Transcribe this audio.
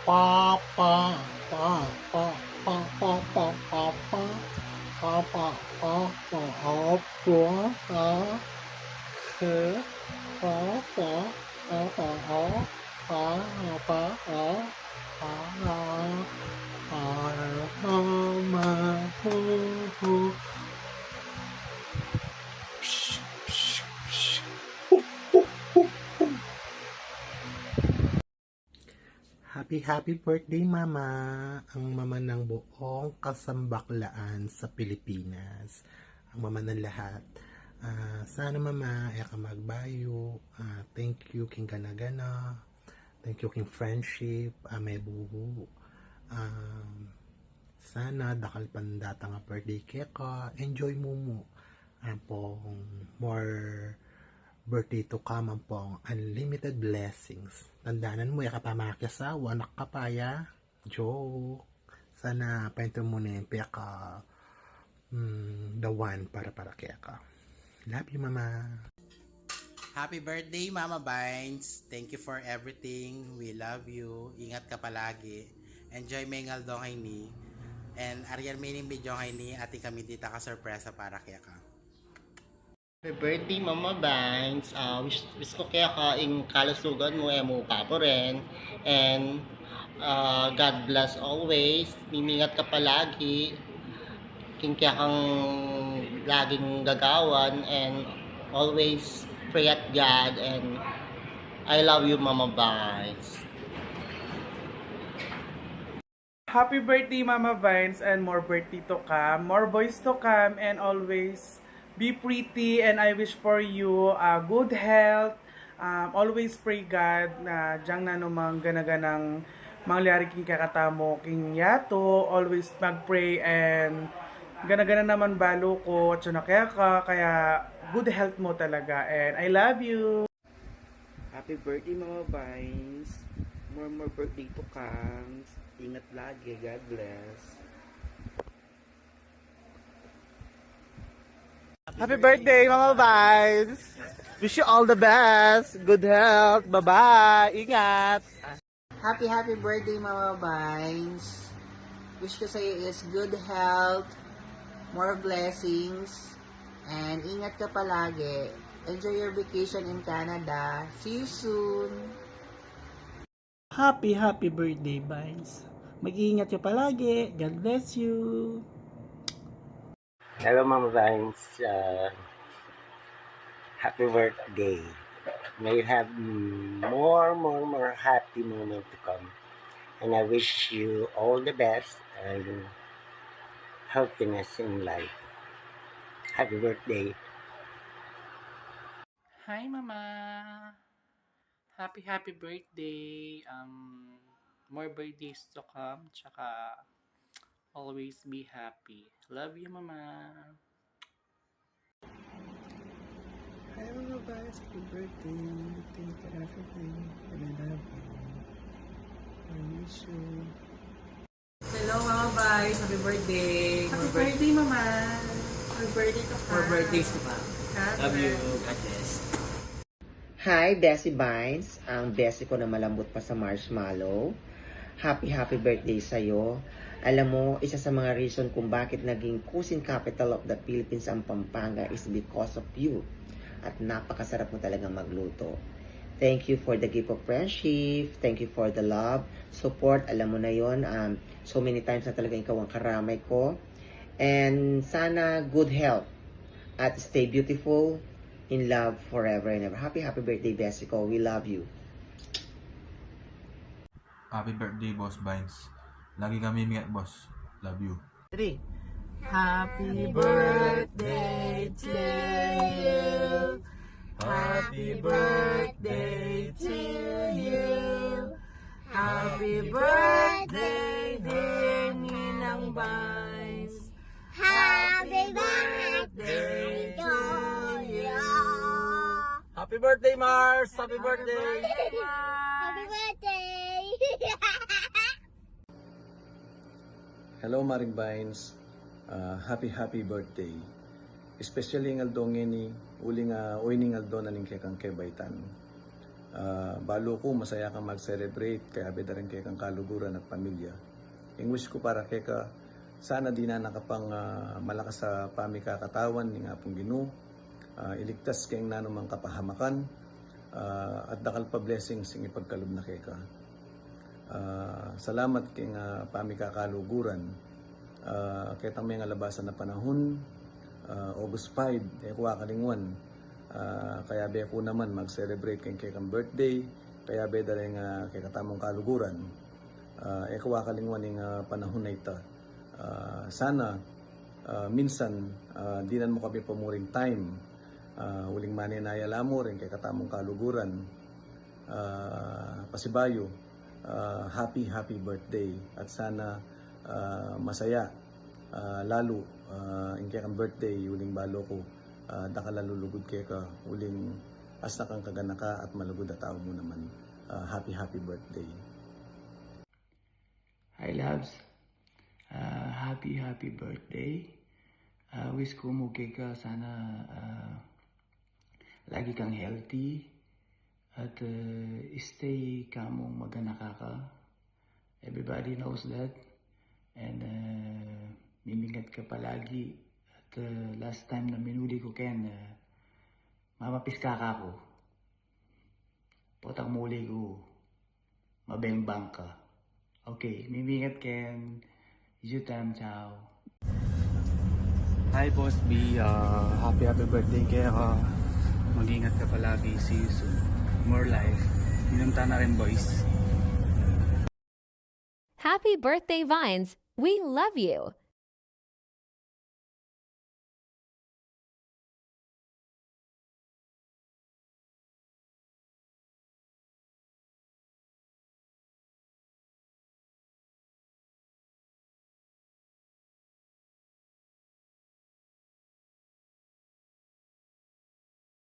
pa pa pa pa pa pa pa pa pa pa pa pa pa pa pa he pa pa pa pa pa pa pa pa pa pa ma hu hu happy birthday mama, ang mama ng buong kasambaklaan sa Pilipinas, ang mama ng lahat. Sana mama ay ka magbayo. Thank you king ganagana, thank you king friendship, may buho. Sana dakal pandata nga birthday ka, enjoy mo pong more birthday to come ang pong unlimited blessings. Tandaanan mo, yakapamakiasawa, nakapaya, joke. Sana painto mo na yung peka the one para kaya ka. Love you, mama. Happy birthday, Mama Vines. Thank you for everything. We love you. Ingat ka palagi. Enjoy mengal dongay ni. And Ariel mining video kay ni ati kami dita ka sorpresa para kaya ka. Happy birthday, Mama Banks. Wish ko kaya ka yung kalusugan mo, mo pa po rin. And God bless always. Mimingat ka palagi. Kaya kang laging gagawan. And always pray at God. And I love you, Mama Banks. Happy birthday, Mama Vines, and more birthday to come, more boys to come, and always be pretty. And I wish for you good health. Always pray God na diyang na numang ganaganang mangyari king kakatamo king yato. Always mag-pray and ganagana naman balo ko at kaya ka, kaya good health mo talaga. And I love you. Happy birthday, Mama Vines. More birthday to come. Ingat lagi. God bless. Happy birthday, Mama Vines! Wish you all the best. Good health. Bye-bye. Ingat. Happy birthday, Mama Vines. Wish ko sa'yo is good health, more blessings, and ingat ka palagi. Enjoy your vacation in Canada. See you soon. Happy birthday, Vines. Mag-iingat ka palagi. God bless you. Hello, Mama Vines. Happy birthday. May you have more happy moments to come. And I wish you all the best and healthiness in life. Happy birthday. Hi, Mama. Happy birthday. More birthdays to come. Tsaka, always be happy. Love you, Mama. Hi, mga guys. Happy birthday. Thank you for everything. And I love you. I miss you. Hello, Mama Vines. Happy birthday. Happy birthday, Mama. Happy birthday to More birthdays to come. Love you. God bless. Hi, Bessie Vines. Ang Bessie ko na malambot pa sa marshmallow. Happy birthday sa'yo. Alam mo, isa sa mga reason kung bakit naging cuisine capital of the Philippines ang Pampanga is because of you. At napakasarap mo talagang magluto. Thank you for the gift of friendship. Thank you for the love, support. Alam mo na yon. So many times na talaga ikaw ang karamay ko. And sana good health. At stay beautiful, in love forever and ever. Happy birthday, Bessico. We love you. Happy birthday, Boss Vines. Lagi kami mingat, boss. Love you. 3. Happy birthday to you. Happy birthday to you. Happy birthday, dear Ninang Vines. Happy birthday to you. Happy birthday, Mars! Happy birthday! Happy birthday! Hello, Maring Vines. Happy birthday. Especially ng aldong ni uling uining aldo na ning kang kebaitan. Balo ko, masaya kang mag-celebrate, kaya beda rin kay kang kaluguran at pamilya. Ang wish ko para kay ka, sana di na nakapang malakas sa pamikakatawan ng apong Ginoo, iligtas kay nanumang kapahamakan, at dakal pa blessings ang ipagkalob na kay ka. Salamat kay pamikakaluguran, kay may nga labasan na panahon, August 5, kuha kalingwan. Kaya be ko naman mag-celebrate kay kang birthday, kaya be dali nga kay katamong kaluguran. Kuha kalingwan ng panahon na ita. Sana minsan dinan mo kami pamuring time. Uling maninayala mo rin kay katamong kaluguran. Pasibayo, happy birthday at sana masaya lalo in kay kang birthday uling balo ko. Dakalalulugod kay ka uling hasta kang kaganaka at malugod na tao mo naman. Happy birthday. Hi loves, happy birthday. Wish ko mo kay ka sana lagi kang healthy at stay kamong maganaka ka. Everybody knows that, and mimingat ka palagi. Last time na minuli ko Ken, mamapiska ka ko. Potang muli ko, mabengbang ka. Okay, mimingat Ken. Jutam, ciao. Hi Boss B, happy birthday kaya ka. Mag-ingat ka palagi, see you soon. More life. Minunta na rin boys. Happy birthday, Vines. We love you.